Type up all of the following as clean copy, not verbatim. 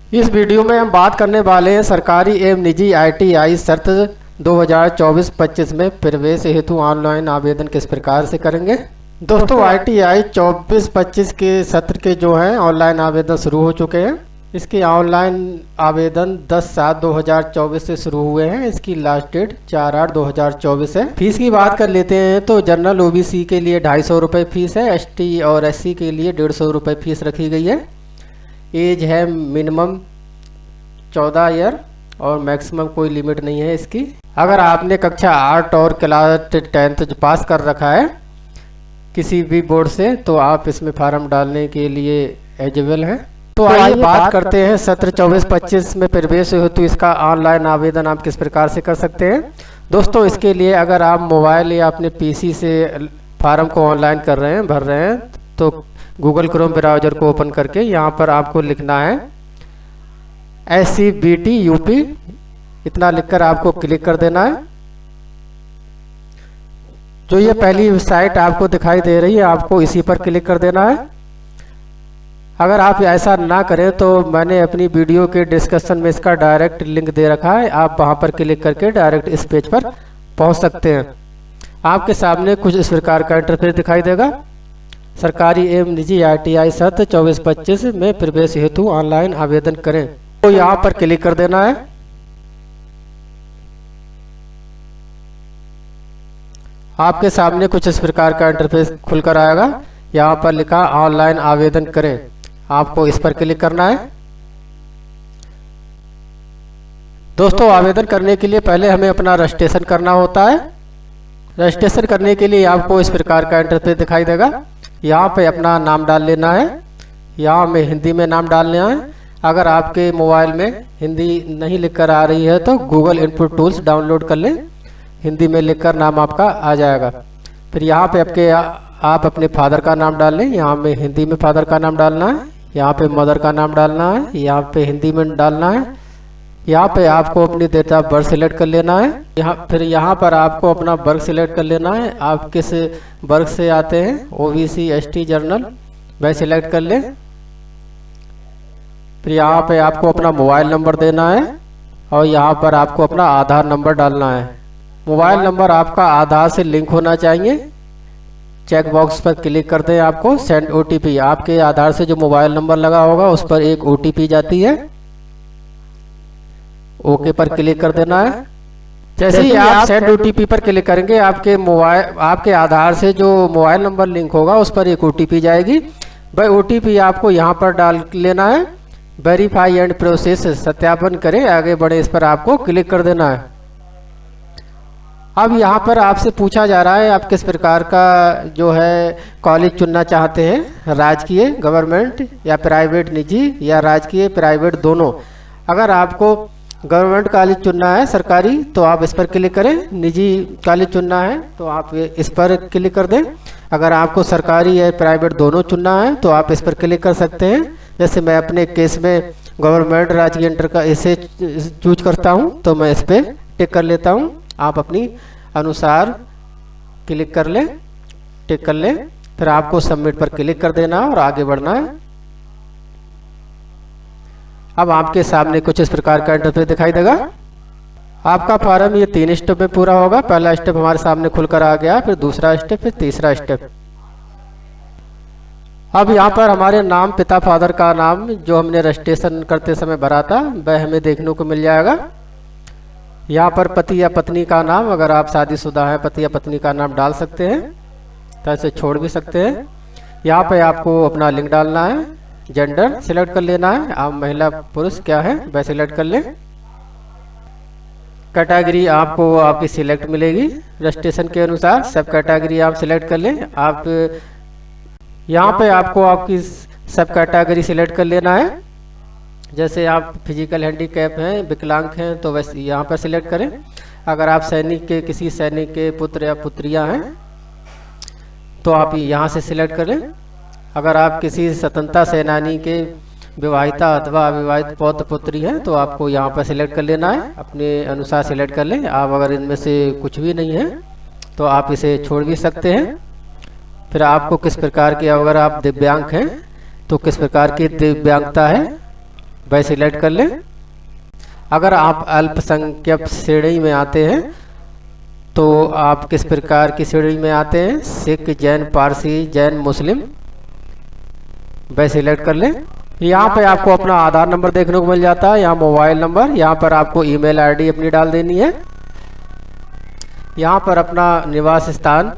इस वीडियो में हम बात करने वाले हैं सरकारी एवं निजी ITI शर्त 2024-25 में प्रवेश हेतु ऑनलाइन आवेदन किस प्रकार से करेंगे। दोस्तों ITI 24-25 के सत्र के जो हैं ऑनलाइन आवेदन शुरू हो चुके हैं। इसके ऑनलाइन आवेदन 10/7/2024 से शुरू हुए हैं। इसकी लास्ट डेट 4/8/2024 है। फीस की बात कर लेते हैं तो जनरल OBC के लिए 250 रुपये फीस है। ST और SC के लिए 150 रुपये फीस रखी गई है। एज है मिनिमम 14 ईयर और मैक्सिमम कोई लिमिट नहीं है इसकी। अगर आपने कक्षा 8 और क्लास 10th पास कर रखा है किसी भी बोर्ड से तो आप इसमें फार्म डालने के लिए एलिजिबल हैं। तो आइए बात करते हैं सत्र 24-25 में प्रवेश हेतु इसका ऑनलाइन आवेदन आप किस प्रकार से कर सकते हैं। दोस्तों इसके लिए अगर आप मोबाइल या अपने PC से फार्म को ऑनलाइन कर रहे हैं भर रहे हैं तो गूगल क्रोम ब्राउज़र को ओपन करके यहाँ पर आपको लिखना है SCBT UP, इतना लिखकर आपको क्लिक कर देना है। जो ये पहली साइट आपको दिखाई दे रही है आपको इसी पर क्लिक कर देना है। अगर आप ऐसा ना करें तो मैंने अपनी वीडियो के डिस्क्रिप्शन में इसका डायरेक्ट लिंक दे रखा है, आप वहां पर क्लिक करके डायरेक्ट इस पेज पर पहुंच सकते हैं। आपके सामने कुछ इस प्रकार का इंटरफेस दिखाई देगा। सरकारी एवं निजी ITI शर्त 24-25 में प्रवेश हेतु ऑनलाइन आवेदन करें तो यहाँ पर क्लिक कर देना है। आपके सामने कुछ इस प्रकार का इंटरफेस खुलकर आएगा। यहाँ पर लिखा ऑनलाइन आवेदन करें, आपको इस पर क्लिक करना है। दोस्तों आवेदन करने के लिए पहले हमें अपना रजिस्ट्रेशन करना होता है। रजिस्ट्रेशन करने के लिए आपको इस प्रकार का इंटरफेस दिखाई देगा। यहाँ पे अपना नाम डाल लेना है। यहाँ में हिंदी में नाम डालना है। अगर आपके मोबाइल में हिंदी नहीं लिखकर आ रही है तो गूगल इनपुट टूल्स डाउनलोड कर लें, हिंदी में लिखकर नाम आपका आ जाएगा। फिर यहाँ पे आप अपने फादर का नाम डाल लें। यहाँ में हिंदी में फादर का नाम डालना है, यहाँ पे मदर का नाम डालना है, यहाँ पे हिंदी में डालना है। यहाँ पे आपको अपनी डेट ऑफ बर्थ सिलेक्ट कर लेना है। फिर यहाँ पर आपको अपना वर्ग सिलेक्ट कर लेना है। आप किस वर्ग से आते हैं, OBC ST जनरल, वह सिलेक्ट कर लें। फिर यहाँ पे आपको अपना मोबाइल नंबर देना है और यहाँ पर आपको अपना आधार नंबर डालना है। मोबाइल नंबर आपका आधार से लिंक होना चाहिए। चेक बॉक्स पर क्लिक कर दें, आपको सेंड OTP, आपके आधार से जो मोबाइल नंबर लगा होगा उस पर एक OTP जाती है, ओके पर क्लिक कर देना है। जैसे ही आप सेंड OTP पर क्लिक करेंगे आपके आधार से जो मोबाइल नंबर लिंक होगा उस पर एक OTP जाएगी। वह OTP आपको यहाँ पर डाल लेना है। वेरीफाई एंड प्रोसेस, सत्यापन करें आगे बढ़े, इस पर आपको क्लिक कर देना है। अब यहाँ पर आपसे पूछा जा रहा है आप किस प्रकार का जो है कॉलेज चुनना चाहते हैं, राजकीय गवर्नमेंट या प्राइवेट निजी या राजकीय प्राइवेट दोनों। अगर आपको गवर्नमेंट कॉलेज चुनना है सरकारी तो आप इस पर क्लिक करें, निजी कॉलेज चुनना है तो आप इस पर क्लिक कर दें। अगर आपको सरकारी या प्राइवेट दोनों चुनना है तो आप इस पर क्लिक कर सकते हैं। जैसे मैं अपने केस में गवर्नमेंट राजकीय इंटर का इसे चूज करता हूं तो मैं इस पर टिक कर लेता हूं। आप अपनी अनुसार क्लिक कर लें, टिक कर लें, फिर आपको सबमिट पर क्लिक कर देना और आगे बढ़ना है। अब आपके सामने कुछ इस प्रकार का इंटरफेस दिखाई देगा। आपका फॉर्म ये 3 स्टेप में पूरा होगा। पहला स्टेप हमारे सामने खुलकर आ गया, फिर दूसरा स्टेप, फिर तीसरा स्टेप। अब यहाँ पर हमारे नाम, पिता फादर का नाम जो हमने रजिस्ट्रेशन करते समय भरा था वह हमें देखने को मिल जाएगा। यहाँ पर पति या पत्नी का नाम, अगर आप शादीशुदा हैं पति या पत्नी का नाम डाल सकते हैं, तो ऐसे छोड़ भी सकते हैं। यहाँ पे आपको अपना लिंग डालना है, जेंडर सिलेक्ट कर लेना है, आप महिला पुरुष क्या है वह सिलेक्ट कर लें। कैटेगरी आपको आपकी सिलेक्ट मिलेगी रजिस्ट्रेशन के अनुसार, सब कैटेगरी आप सिलेक्ट कर लें। आप यहाँ पे आपको आपकी सब कैटेगरी सिलेक्ट कर लेना है। जैसे आप फिजिकल हैंडीकैप हैं, विकलांग हैं तो वैसे यहाँ पर सिलेक्ट करें। अगर आप किसी सैनिक के पुत्र या पुत्रियाँ हैं तो आप यहाँ से सिलेक्ट करें। अगर आप किसी स्वतंत्रता सेनानी के विवाहिता अथवा अविवाहित पौत्र पुत्री हैं तो आपको यहाँ पर सिलेक्ट कर लेना है, अपने अनुसार सिलेक्ट कर लें। आप अगर इनमें से कुछ भी नहीं है तो आप इसे छोड़ भी सकते हैं। फिर आपको किस प्रकार की, अगर आप दिव्यांग हैं तो किस प्रकार की दिव्यांगता है वह सिलेक्ट कर लें। अगर आप अल्पसंख्यक श्रेणी में आते हैं तो आप किस प्रकार की श्रेणी में आते हैं, सिख, जैन, पारसी, जैन, मुस्लिम, वह सिलेक्ट कर लें। यहाँ पे आपको अपना आधार नंबर देखने को मिल जाता है, यहाँ मोबाइल नंबर, यहाँ पर आपको ईमेल आईडी अपनी डाल देनी है। यहाँ पर अपना निवास स्थान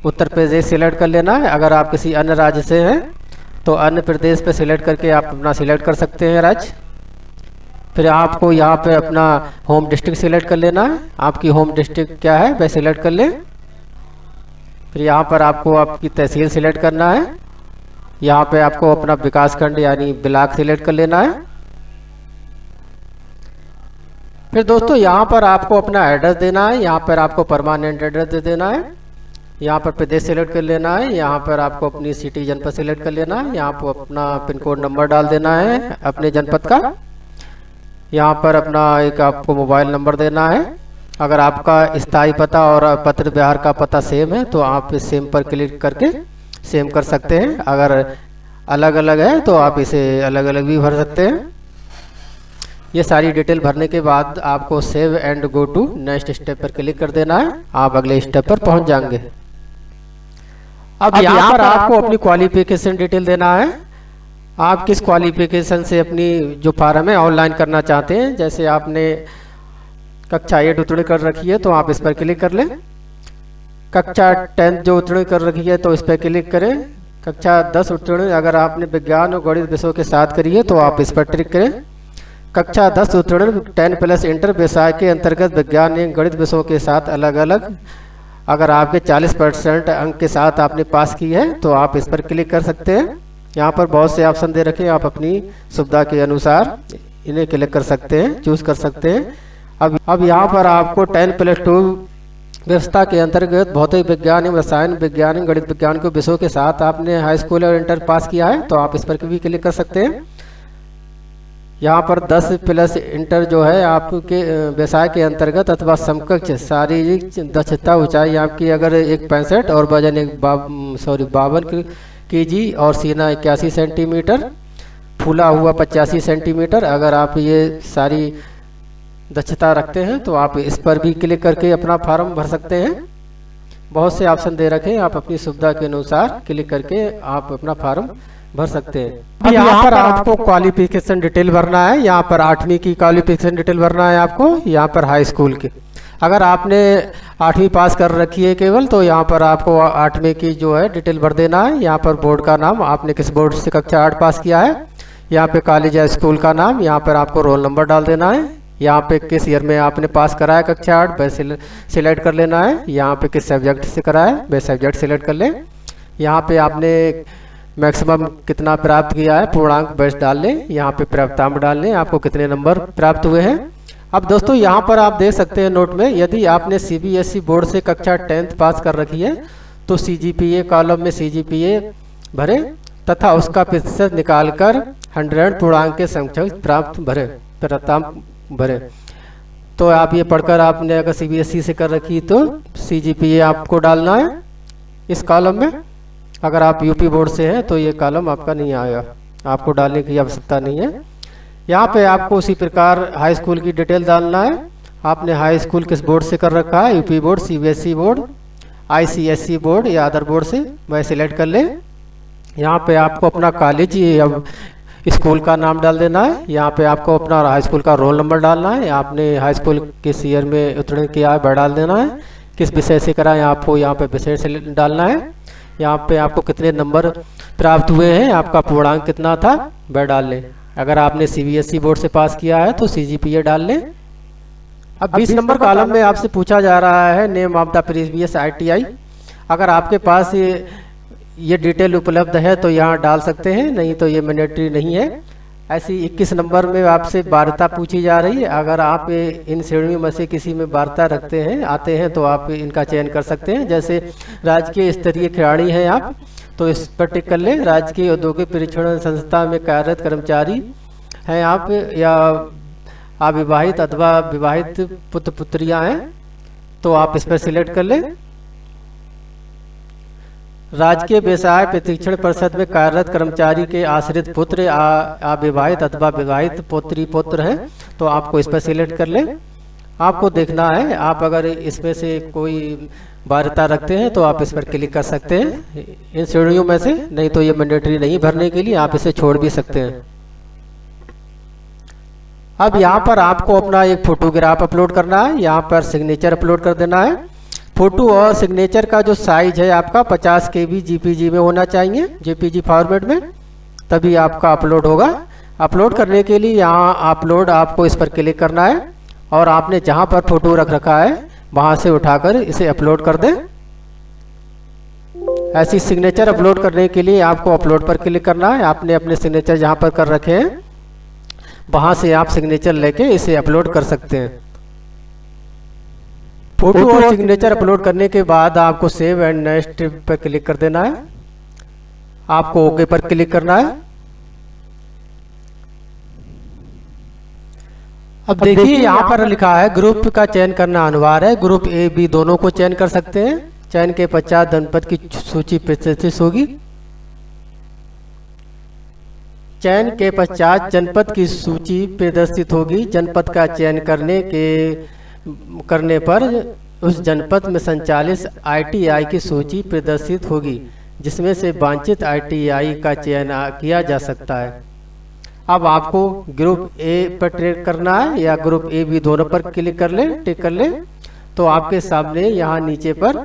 उत्तर प्रदेश सिलेक्ट कर लेना है। अगर आप किसी अन्य राज्य से हैं तो अन्य प्रदेश पे सिलेक्ट करके आप अपना सिलेक्ट कर सकते हैं राज्य। फिर आपको यहाँ पे अपना होम डिस्ट्रिक्ट सिलेक्ट कर लेना है, आपकी होम डिस्ट्रिक्ट क्या है वह सिलेक्ट कर लें। फिर यहाँ पर आपको आपकी तहसील सिलेक्ट करना है, यहाँ पे आपको अपना विकास खंड यानी ब्लॉक सिलेक्ट कर लेना है। फिर दोस्तों यहाँ पर आपको अपना एड्रेस देना है, यहाँ पर आपको परमानेंट एड्रेस दे देना है। यहाँ पर प्रदेश सिलेक्ट कर लेना है, यहाँ पर आपको अपनी सिटी जनपद सिलेक्ट कर लेना है, यहाँ पर अपना पिन कोड नंबर डाल देना है अपने जनपद का। यहाँ पर अपना एक आपको मोबाइल नंबर देना है। अगर आपका स्थायी पता और पत्र व्यवहार का पता सेम है तो आप इस सेम पर क्लिक करके सेम कर सकते हैं। अगर अलग अलग है तो आप इसे अलग अलग भी भर सकते हैं। ये सारी डिटेल भरने के बाद आपको save and go to next step पर क्लिक कर देना है, आप अगले स्टेप पर पहुंच जाएंगे। अब यहाँ पर आपको अपनी क्वालिफिकेशन डिटेल देना है, आप किस क्वालिफिकेशन से अपनी जो फार्म है ऑनलाइन करना चाहते हैं। जैसे आपने कक्षा 8 उत्तीर्ण कर रखी है तो आप इस पर क्लिक कर लें। कक्षा 10 जो उत्तीर्ण कर रखी है तो इस पर क्लिक करें। कक्षा 10 उत्तीर्ण अगर आपने विज्ञान और गणित विषयों के साथ करी है तो आप इस पर क्लिक करें। कक्षा 10 उत्तीर्ण 10+ इंटर विषय के अंतर्गत विज्ञान एवं गणित विषयों के साथ अलग अलग अगर आपके 40% अंक के साथ आपने पास की है तो आप इस पर क्लिक कर सकते हैं। यहाँ पर बहुत से ऑप्शन दे रखे हैं, आप अपनी सुविधा के अनुसार इन्हें क्लिक कर सकते हैं, चूज कर सकते हैं। अब यहाँ पर आपको 10+2 व्यवस्था के अंतर्गत भौतिक विज्ञान एवं रसायन विज्ञान एवं गणित विज्ञान के विषयों के साथ आपने हाई स्कूल और इंटर पास किया है तो आप इस पर भी क्लिक कर सकते हैं। यहाँ पर 10+ इंटर जो है आपके व्यवसाय के अंतर्गत अथवा समकक्ष शारीरिक दक्षता ऊंचाई आपकी अगर 1.65 और वजन 52 kg और सीना 81 सेंटीमीटर, फूला हुआ 85 सेंटीमीटर, अगर आप ये सारी दक्षता रखते हैं तो आप इस पर भी क्लिक करके अपना फॉर्म भर सकते हैं। बहुत से ऑप्शन दे रखे हैं, आप अपनी सुविधा के अनुसार क्लिक करके आप अपना फॉर्म भर सकते हैं। अब यहाँ पर आपको क्वालिफिकेशन डिटेल भरना है, यहाँ पर 8वीं की क्वालिफिकेशन डिटेल भरना है आपको, यहाँ पर हाई स्कूल की। अगर आपने 8वीं पास कर रखी है केवल तो यहाँ पर आपको 8वीं की जो है डिटेल भर देना है। यहाँ पर बोर्ड का नाम, आपने किस बोर्ड से कक्षा 8 पास किया है, यहाँ पे कॉलेज या स्कूल का नाम, यहाँ पर आपको रोल नंबर डाल देना है। यहाँ पे किस ईयर में आपने पास करा है कक्षा 8 वह सिलेक्ट कर लेना है। यहाँ पे किस सब्जेक्ट से करा है वह सब्जेक्ट सिलेक्ट कर लें। यहाँ पे आपने मैक्सिमम कितना प्राप्त किया है पूर्णांक वैसे डाल लें, यहाँ पे प्राप्तांक डाल लें, आपको कितने नंबर प्राप्त हुए हैं। अब दोस्तों यहाँ पर आप देख सकते हैं नोट में, यदि आपने CBSE बोर्ड से कक्षा 10th पास कर रखी है तो CGPA कॉलम में CGPA भरे तथा उसका प्रतिशत निकालकर 100 पूर्णांक के समकक्ष प्राप्तांक भरे। तो आप ये पढ़कर आपने अगर CBSE से कर रखी तो CGPA आपको डालना है इस कॉलम में। अगर आप UP बोर्ड से हैं तो ये कॉलम आपका नहीं आएगा, आपको डालने की आवश्यकता नहीं है। यहाँ पे आपको उसी प्रकार हाई स्कूल की डिटेल डालना है। आपने हाई स्कूल किस बोर्ड से कर रखा है, UP board, CBSE board, ICSE board या अदर बोर्ड से, वह सिलेक्ट कर लें। यहाँ पे आपको अपना कॉलेज या स्कूल का नाम डाल देना है। यहाँ पे आपको अपना हाई स्कूल का रोल नंबर डालना है। आपने हाई स्कूल किस ईयर में उत्तीर्ण किया है वह डाल देना है। किस विषय से करा है आपको यहाँ पे विषय से डालना है। यहाँ पे आपको कितने नंबर प्राप्त हुए हैं, आपका पूर्णांक कितना था वह डाल लें। अगर आपने CBSE बोर्ड से पास किया है तो CGPA डाल लें। अब 20 नंबर कॉलम में आपसे पूछा जा रहा है name of the previous ITI। अगर आपके पास ये डिटेल उपलब्ध है तो यहाँ डाल सकते हैं, नहीं तो ये मैंडेटरी नहीं है। ऐसी 21 नंबर में आपसे वार्ता पूछी जा रही है। अगर आप इन श्रेणियों में से किसी में वार्ता रखते हैं आते हैं तो आप इनका चयन कर सकते हैं। जैसे राजकीय स्तरीय खिलाड़ी हैं आप तो इस पर टिक कर लें। राजकीय औद्योगिक प्रशिक्षण संस्था में कार्यरत कर्मचारी हैं आप, या अविवाहित अथवा विवाहित पुत्र पुत्रियां हैं तो आप इस पर सिलेक्ट कर लें। राजकीय व्यवसाय प्रशिक्षण परिषद में कार्यरत कर्मचारी के आश्रित पुत्र अविवाहित अथवा विवाहित पुत्री पुत्र हैं तो आपको इस पर सिलेक्ट कर लें। आपको देखना है, आप अगर इसमें से कोई बाध्यता रखते हैं तो आप इस पर क्लिक कर सकते हैं इन श्रेणियों में से, नहीं तो ये मैंडेटरी नहीं भरने के लिए आप इसे छोड़ भी सकते हैं। अब यहाँ पर आपको अपना एक फोटोग्राफ अपलोड करना है, यहाँ पर सिग्नेचर अपलोड कर देना है। फोटो और सिग्नेचर का जो साइज है आपका 50 KB JPG में होना चाहिए, JPG फॉर्मेट में, तभी आपका अपलोड होगा। अपलोड करने के लिए यहाँ अपलोड आपको इस पर क्लिक करना है और आपने जहाँ पर फोटो रख रखा है वहाँ से उठाकर इसे अपलोड कर दें। ऐसी सिग्नेचर अपलोड करने के लिए आपको अपलोड पर क्लिक करना है। आपने अपने सिग्नेचर जहाँ पर कर रखे हैं वहाँ से आप सिग्नेचर लेके इसे अपलोड कर सकते हैं। फोटो और सिग्नेचर अपलोड करने के बाद आपको सेव एंड नेक्स्ट पर क्लिक कर देना है। आपको ओके पर क्लिक करना है। अब देखिए यहाँ पर लिखा है ग्रुप का चयन करना अनिवार्य है। ग्रुप A B दोनों को चयन कर सकते हैं। चयन के पश्चात जनपद की सूची प्रदर्शित होगी। चयन के पश्चात जनपद की सूची प्रदर्शित होगी। जनपद का चयन करने पर उस जनपद में संचालित ITI की सूची प्रदर्शित होगी जिसमें से वांछित ITI का चयन किया जा सकता है। अब आपको ग्रुप A पर ट्रैक करना है या ग्रुप A B दोनों पर क्लिक कर लें, टिक कर लें, तो आपके सामने यहाँ नीचे पर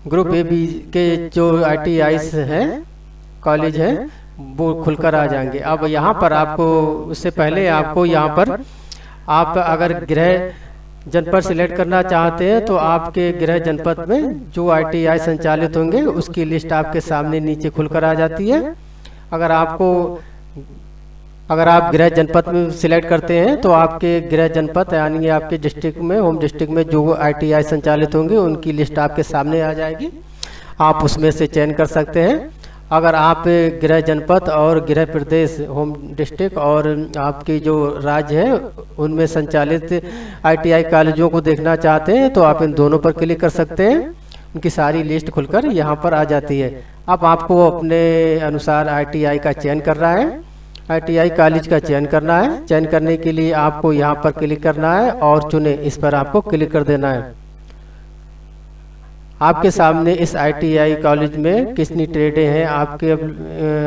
ग्रुप A B के जो ITIs हैं, कॉलेज हैं, वो खुलकर आ जाएंगे। अब यहाँ पर आपको उससे पहले आपको यहाँ पर आप अगर गृह जनपद सिलेक्ट करना चाहते हैं तो आपके गृह जनपद में जो ITI संचालित होंगे उसकी लिस्ट आपके सामने नीचे खुलकर आ जाती है। अगर आप गृह जनपद में सिलेक्ट करते हैं तो आपके गृह जनपद यानी आपके डिस्ट्रिक्ट में, होम डिस्ट्रिक्ट में जो ITI संचालित होंगे उनकी लिस्ट आपके सामने आ जाएगी। आप उसमें से चयन कर सकते हैं। अगर आप गृह जनपद और गृह प्रदेश, होम डिस्ट्रिक्ट और आपकी जो राज्य है उनमें संचालित ITI कॉलेजों को देखना चाहते हैं तो आप इन दोनों पर क्लिक कर सकते हैं। उनकी सारी लिस्ट खुलकर यहाँ पर आ जाती है। अब आपको अपने अनुसार ITI का चयन करना है, ITI कॉलेज का चयन करना है। चयन करने के लिए आपको यहाँ पर क्लिक करना है और चुने, इस पर आपको क्लिक कर देना है। आपके सामने इस ITI कॉलेज में कितनी ट्रेडें हैं आपके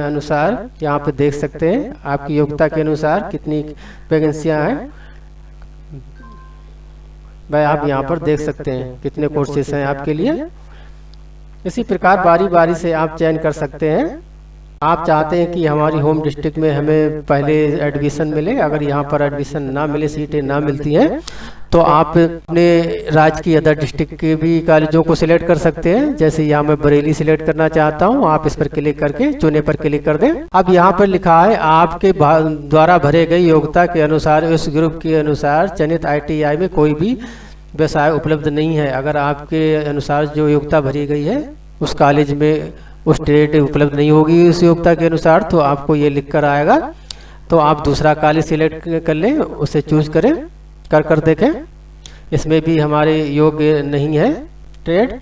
अनुसार यहाँ पे देख सकते हैं। आपकी योग्यता के अनुसार कितनी वैकेंसियाँ हैं भाई आप यहाँ पर देख सकते हैं कितने कोर्सेस हैं आपके लिए। इसी प्रकार बारी बारी से आप चयन कर सकते हैं। आप चाहते हैं कि हमारी होम डिस्ट्रिक्ट में हमें पहले एडमिशन मिले, अगर यहाँ पर एडमिशन ना मिले, सीटें ना मिलती हैं, तो आप अपने राज्य की अदर डिस्ट्रिक्ट के भी कॉलेजों को सिलेक्ट कर सकते हैं। जैसे यहाँ मैं बरेली सिलेक्ट करना चाहता हूँ, आप इस पर क्लिक करके चुने पर क्लिक कर दें। अब यहाँ पर लिखा है आपके द्वारा भरे गए योग्यता के अनुसार उस ग्रुप के अनुसार चयनित ITI में कोई भी व्यवसाय उपलब्ध नहीं है। अगर आपके अनुसार जो योग्यता भरी गई है उस कॉलेज में उस ट्रेड उपलब्ध नहीं होगी उस योग्यता के अनुसार, तो आपको ये लिख कर आएगा। तो आप दूसरा कॉलेज सिलेक्ट कर लें, उसे चूज करें, कर देखें इसमें भी हमारे योग्य नहीं है ट्रेड,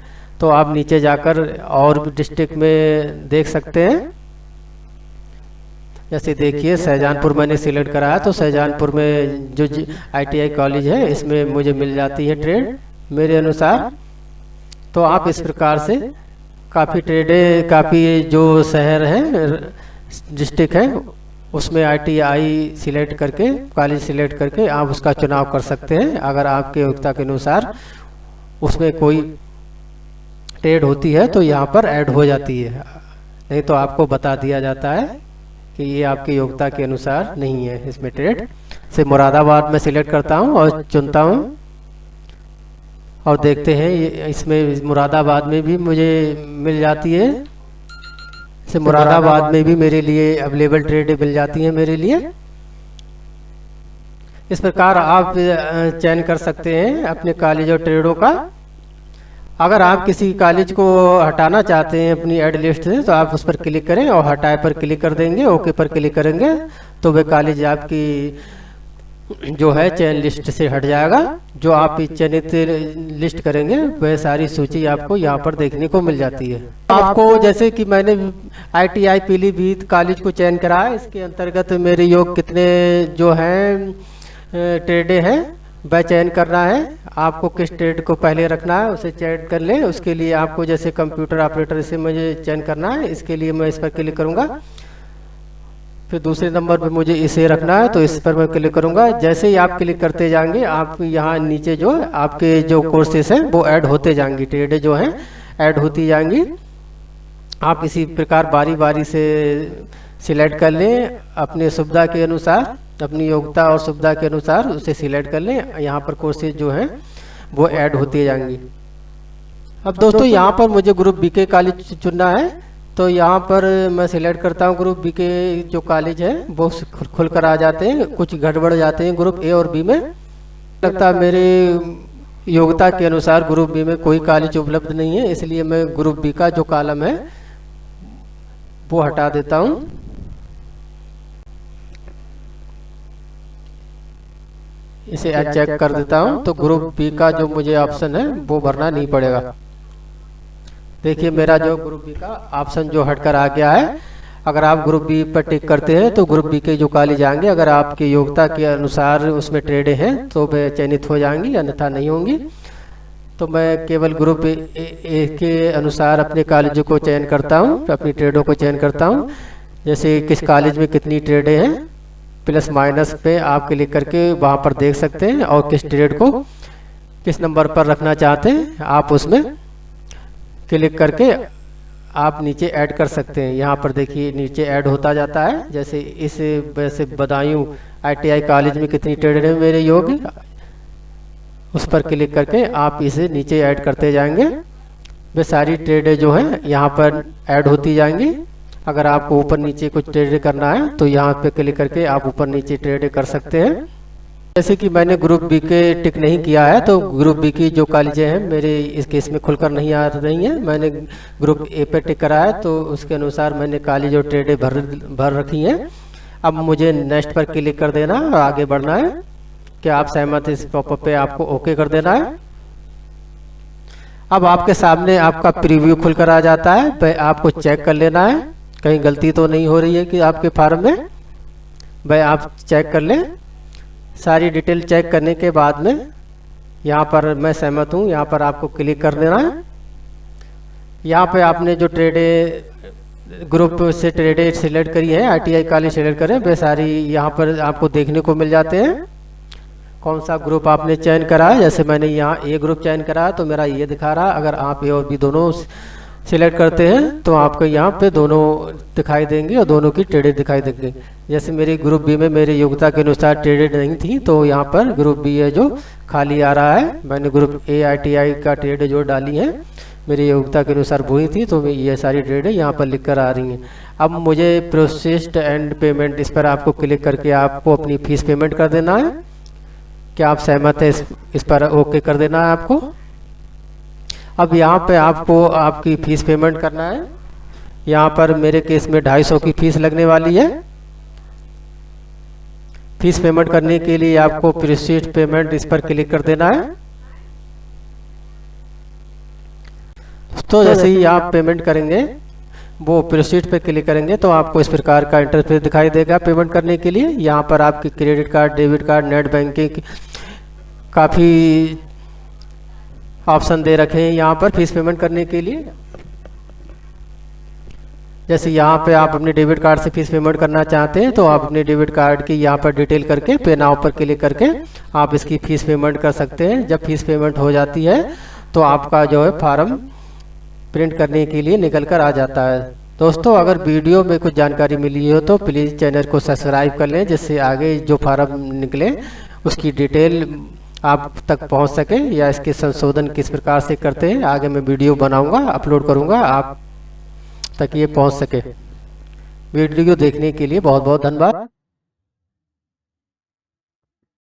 तो आप नीचे जाकर और भी डिस्ट्रिक्ट में देख सकते हैं। जैसे देखिए शाहजहानपुर मैंने सिलेक्ट करा है, तो शाहजहानपुर में जो ITI कॉलेज है इसमें मुझे मिल जाती है ट्रेड मेरे अनुसार। तो आप इस प्रकार से काफ़ी ट्रेडें, काफ़ी जो शहर हैं, डिस्ट्रिक्ट हैं, उसमें ITI सिलेक्ट करके, कॉलेज सिलेक्ट करके आप उसका चुनाव कर सकते हैं। अगर आपके योग्यता के अनुसार उसमें कोई ट्रेड होती है तो यहाँ पर ऐड हो जाती है, नहीं तो आपको बता दिया जाता है कि ये आपकी योग्यता के अनुसार नहीं है इसमें ट्रेड। से मुरादाबाद में सिलेक्ट करता हूँ और चुनता हूँ और देखते हैं ये इसमें मुरादाबाद में भी मुझे मिल जाती है। से मुरादाबाद में भी मेरे लिए अवेलेबल ट्रेड मिल जाती हैं मेरे लिए। इस प्रकार आप चयन कर सकते हैं अपने कॉलेज और ट्रेडों का। अगर आप किसी कॉलेज को हटाना चाहते हैं अपनी एड लिस्ट से तो आप उस पर क्लिक करें और हटाए पर क्लिक कर देंगे, ओके पर क्लिक करेंगे तो वह कॉलेज आपकी जो है चयन लिस्ट से हट जाएगा। जो आप चयनित लिस्ट करेंगे वह सारी सूची आपको यहाँ पर देखने को मिल जाती है। आपको जैसे कि मैंने ITI पीलीभीत कॉलेज को चयन करा है, इसके अंतर्गत मेरे योग कितने जो हैं ट्रेडें हैं वह चयन करना है। आपको किस ट्रेड को पहले रखना है उसे चयन कर लें। उसके लिए आपको जैसे कंप्यूटर ऑपरेटर से मुझे चयन करना है, इसके लिए मैं इस पर क्लिक करूँगा। फिर दूसरे नंबर पे मुझे इसे रखना है तो इस पर मैं क्लिक करूंगा। जैसे ही आप क्लिक करते जाएंगे आप यहाँ नीचे जो आपके जो कोर्सेस हैं वो ऐड होते जाएंगी, ट्रेडें जो हैं ऐड होती जाएंगी। आप इसी प्रकार बारी बारी से सिलेक्ट कर लें अपने सुविधा के अनुसार, अपनी योग्यता और सुविधा के अनुसार उसे सिलेक्ट कर लें। यहाँ पर कोर्सेज जो हैं वो ऐड होती जाएंगी। अब दोस्तों यहाँ पर मुझे ग्रुप बी के कॉलेज चुनना है, तो यहाँ पर मैं सिलेक्ट करता हूँ ग्रुप बी के जो कॉलेज है वो खुल कर आ जाते हैं। कुछ गड़बड़ जाते हैं ग्रुप ए और बी में। लगता है मेरे योग्यता के अनुसार ग्रुप बी में कोई कॉलेज उपलब्ध नहीं है, इसलिए मैं ग्रुप बी का जो कॉलम है वो हटा देता हूँ। इसे चेक कर देता हूँ तो ग्रुप बी का जो मुझे ऑप्शन है वो भरना नहीं पड़ेगा। देखिए मेरा जो ग्रुप बी का ऑप्शन जो हटकर आ गया है। अगर आप ग्रुप बी पर टिक करते हैं तो ग्रुप बी के जो कॉलेज आएंगे, अगर आपकी योग्यता के अनुसार उसमें ट्रेडें हैं तो वे चयनित हो जाएंगी, अन्यथा नहीं होंगी। तो मैं केवल ग्रुप ए के अनुसार अपने कॉलेजों को चयन करता हूँ, अपनी ट्रेडों को चयन करता हूँ। जैसे किस कॉलेज में कितनी ट्रेडें हैं, प्लस माइनस पे आप क्लिक करके वहाँ पर देख सकते हैं, और किस ट्रेड को किस नंबर पर रखना चाहते हैं आप उसमें क्लिक करके आप नीचे ऐड कर सकते हैं। यहाँ पर देखिए नीचे ऐड होता जाता है। जैसे इस वैसे बदायूं ITI कॉलेज में कितनी ट्रेड है मेरे योग्य, उस पर क्लिक करके आप इसे नीचे ऐड करते जाएंगे। वे सारी ट्रेडें जो हैं यहाँ पर ऐड होती जाएंगी। अगर आपको ऊपर नीचे कुछ ट्रेड करना है तो यहाँ पे क्लिक करके आप ऊपर नीचे ट्रेड कर सकते हैं। जैसे कि मैंने ग्रुप बी के टिक नहीं किया है तो ग्रुप बी की जो कॉलेजें हैं मेरे इस केस में खुलकर नहीं आ रही हैं। मैंने ग्रुप ए पे टिक करा है तो उसके अनुसार मैंने कॉलेज और ट्रेडें भर रखी हैं। अब मुझे नेक्स्ट पर क्लिक कर देना और आगे बढ़ना है। क्या आप सहमत इस पॉपअप पे आपको ओके कर देना है। अब आपके सामने आपका प्रीव्यू खुलकर आ जाता है, वह आपको चेक कर लेना है कहीं गलती तो नहीं हो रही है कि आपके फार्म में, वह आप चेक कर लें। सारी डिटेल चेक करने के बाद में यहाँ पर मैं सहमत हूँ, यहाँ पर आपको क्लिक कर देना है। यहाँ पे आपने जो ट्रेडें ग्रुप से ट्रेडें सिलेक्ट करी है, ITI कॉलेज सिलेक्ट करें, वे सारी यहाँ पर आपको देखने को मिल जाते हैं। कौन सा ग्रुप आपने चयन करा है, जैसे मैंने यहाँ ए ग्रुप चयन करा है तो मेरा ये दिखा रहा है। अगर आप ए और बी दोनों सिलेक्ट करते हैं तो आपको यहाँ पे दोनों दिखाई देंगे और दोनों की ट्रेडें दिखाई देंगे। जैसे मेरी ग्रुप बी में मेरी योग्यता के अनुसार ट्रेडें नहीं थी तो यहाँ पर ग्रुप बी है जो खाली आ रहा है। मैंने ग्रुप ए ITI का ट्रेड जो डाली है मेरी योग्यता के अनुसार वही थी तो ये सारी ट्रेडें यहाँ पर लिख कर आ रही हैं। अब मुझे प्रोसेस्ड एंड पेमेंट, इस पर आपको क्लिक करके आपको अपनी फीस पेमेंट कर देना है। क्या आप सहमत है इस पर ओके कर देना है आपको। अब यहाँ पे आपको आपकी फीस पेमेंट करना है। यहाँ पर मेरे केस में 250 की फीस लगने वाली है। फीस पेमेंट करने के लिए आपको प्रोसीड पेमेंट इस पर क्लिक कर देना है। तो जैसे ही आप पेमेंट करेंगे वो प्रोसीड पे क्लिक करेंगे तो आपको इस प्रकार का इंटरफेस दिखाई देगा पेमेंट करने के लिए। यहाँ पर आपकी credit card, debit card, net banking काफ़ी ऑप्शन दे रखे हैं यहाँ पर फीस पेमेंट करने के लिए। जैसे यहाँ पे आप अपने डेबिट कार्ड से फीस पेमेंट करना चाहते हैं तो आप अपने डेबिट कार्ड की यहाँ पर डिटेल करके पे नाउ पर क्लिक करके आप इसकी फीस पेमेंट कर सकते हैं। जब फीस पेमेंट हो जाती है तो आपका जो है फॉर्म प्रिंट करने के लिए निकल कर आ जाता है। दोस्तों अगर वीडियो में कुछ जानकारी मिली हो तो प्लीज़ चैनल को सब्सक्राइब कर लें, जिससे आगे जो फॉर्म निकले उसकी डिटेल आप तक पहुंच सके या इसके संशोधन किस प्रकार से करते हैं आगे मैं वीडियो बनाऊंगा, अपलोड करूंगा, आप तक ये पहुंच सके। वीडियो देखने के लिए बहुत बहुत धन्यवाद।